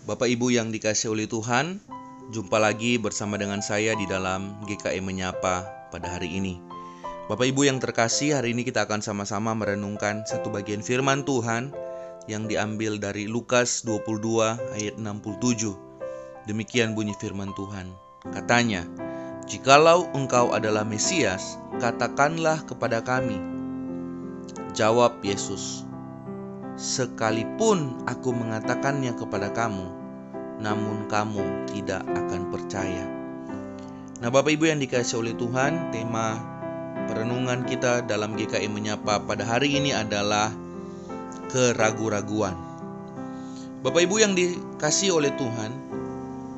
Bapak Ibu yang dikasihi oleh Tuhan, jumpa lagi bersama dengan saya di dalam GKM Menyapa pada hari ini. Bapak Ibu yang terkasih, hari ini kita akan sama-sama merenungkan satu bagian firman Tuhan yang diambil dari Lukas 22 ayat 67. Demikian bunyi firman Tuhan. Katanya, "Jikalau engkau adalah Mesias, katakanlah kepada kami." Jawab Yesus, "Sekalipun aku mengatakannya kepada kamu, namun kamu tidak akan percaya." Nah, Bapak Ibu yang dikasihi oleh Tuhan, tema perenungan kita dalam GKM Menyapa pada hari ini adalah keraguan-raguan. Bapak Ibu yang dikasihi oleh Tuhan,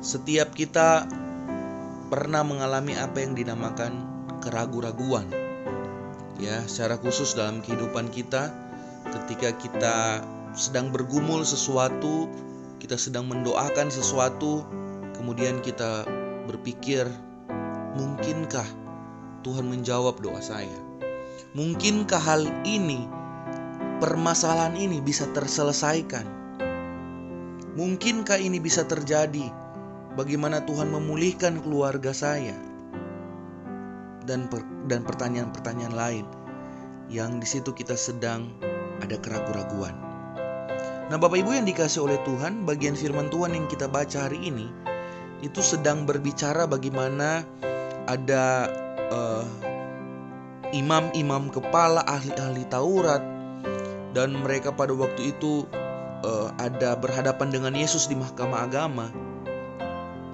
setiap kita pernah mengalami apa yang dinamakan keraguan-raguan. Ya, secara khusus dalam kehidupan kita, ketika kita sedang bergumul sesuatu, kita sedang mendoakan sesuatu, kemudian kita berpikir, mungkinkah Tuhan menjawab doa saya? Mungkinkah hal ini, permasalahan ini bisa terselesaikan? Mungkinkah ini bisa terjadi? Bagaimana Tuhan memulihkan keluarga saya? Dan pertanyaan-pertanyaan lain yang di situ kita sedang ada keraguan-raguan. Nah, Bapak Ibu yang dikasihi oleh Tuhan, bagian firman Tuhan yang kita baca hari ini itu sedang berbicara bagaimana ada imam-imam kepala, ahli-ahli Taurat, dan mereka pada waktu itu ada berhadapan dengan Yesus di mahkamah agama.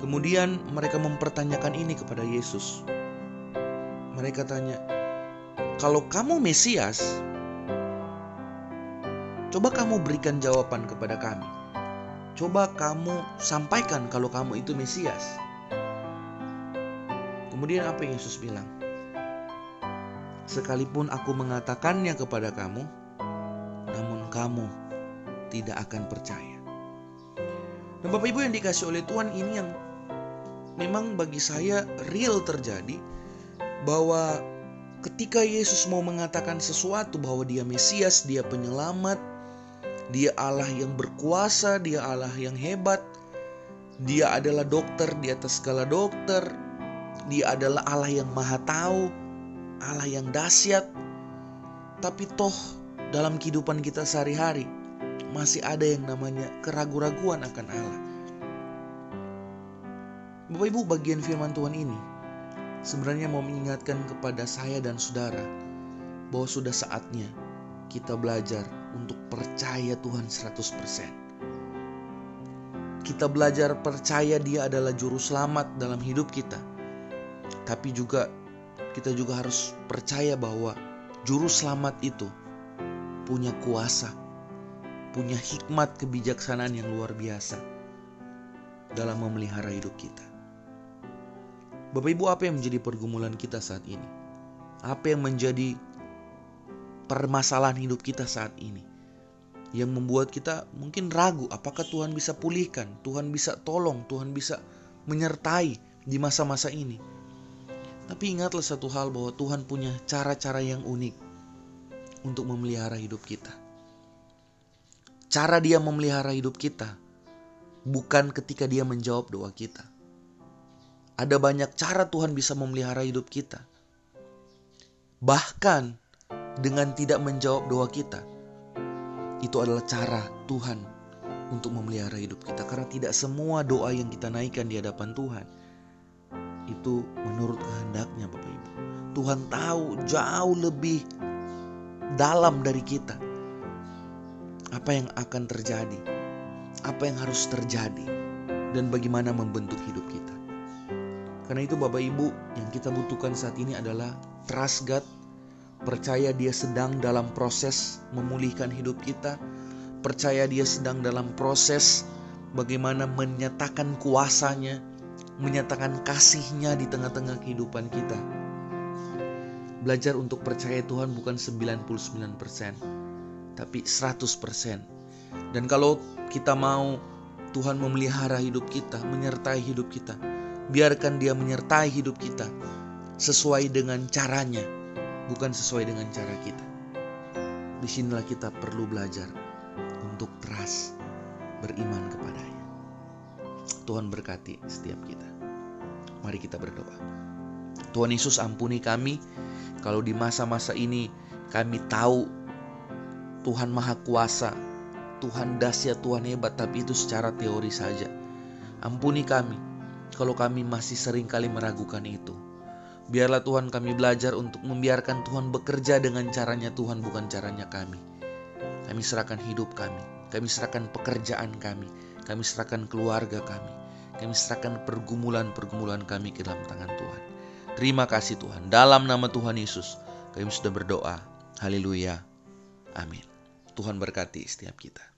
Kemudian mereka mempertanyakan ini kepada Yesus. Mereka tanya, "Kalau kamu Mesias, coba kamu berikan jawaban kepada kami. Coba kamu sampaikan kalau kamu itu Mesias." Kemudian apa yang Yesus bilang? "Sekalipun aku mengatakannya kepada kamu, namun kamu tidak akan percaya." Nah, Bapak Ibu yang dikasihi oleh Tuhan, ini yang memang bagi saya real terjadi, bahwa ketika Yesus mau mengatakan sesuatu bahwa dia Mesias, dia penyelamat, dia Allah yang berkuasa, dia Allah yang hebat, dia adalah dokter di atas segala dokter, dia adalah Allah yang maha tahu, Allah yang dahsyat. Tapi toh dalam kehidupan kita sehari-hari masih ada yang namanya keraguan-raguan akan Allah. Bapak Ibu, bagian firman Tuhan ini sebenarnya mau mengingatkan kepada saya dan saudara bahwa sudah saatnya kita belajar untuk percaya Tuhan 100%. Kita belajar percaya Dia adalah juru selamat dalam hidup kita. Tapi kita juga harus percaya bahwa juru selamat itu punya kuasa, punya hikmat kebijaksanaan yang luar biasa dalam memelihara hidup kita. Bapak Ibu, apa yang menjadi pergumulan kita saat ini? Apa yang menjadi permasalahan hidup kita saat ini yang membuat kita mungkin ragu apakah Tuhan bisa pulihkan, Tuhan bisa tolong, Tuhan bisa menyertai di masa-masa ini? Tapi ingatlah satu hal, bahwa Tuhan punya cara-cara yang unik untuk memelihara hidup kita. Cara Dia memelihara hidup kita bukan ketika Dia menjawab doa kita. Ada banyak cara Tuhan bisa memelihara hidup kita. Bahkan dengan tidak menjawab doa kita, itu adalah cara Tuhan untuk memelihara hidup kita. Karena tidak semua doa yang kita naikkan di hadapan Tuhan itu menurut kehendaknya, Bapak Ibu. Tuhan tahu jauh lebih dalam dari kita apa yang akan terjadi, apa yang harus terjadi, dan bagaimana membentuk hidup kita. Karena itu Bapak Ibu, yang kita butuhkan saat ini adalah trust God, percaya Dia sedang dalam proses memulihkan hidup kita, percaya Dia sedang dalam proses bagaimana menyatakan kuasanya, menyatakan kasih-Nya di tengah-tengah kehidupan kita. Belajar untuk percaya Tuhan bukan 99%, tapi 100%. Dan kalau kita mau Tuhan memelihara hidup kita, menyertai hidup kita, biarkan Dia menyertai hidup kita sesuai dengan caranya, bukan sesuai dengan cara kita. Disinilah kita perlu belajar untuk trust, beriman kepadanya. Tuhan berkati setiap kita. Mari kita berdoa. Tuhan Yesus, ampuni kami kalau di masa-masa ini kami tahu Tuhan Maha Kuasa, Tuhan dahsyat, Tuhan hebat, tapi itu secara teori saja. Ampuni kami kalau kami masih sering kali meragukan itu. Biarlah Tuhan kami belajar untuk membiarkan Tuhan bekerja dengan caranya Tuhan, bukan caranya kami. Kami serahkan hidup kami serahkan pekerjaan kami serahkan keluarga kami serahkan pergumulan-pergumulan kami ke dalam tangan Tuhan. Terima kasih Tuhan, dalam nama Tuhan Yesus kami sudah berdoa. Haleluya, amin. Tuhan berkati setiap kita.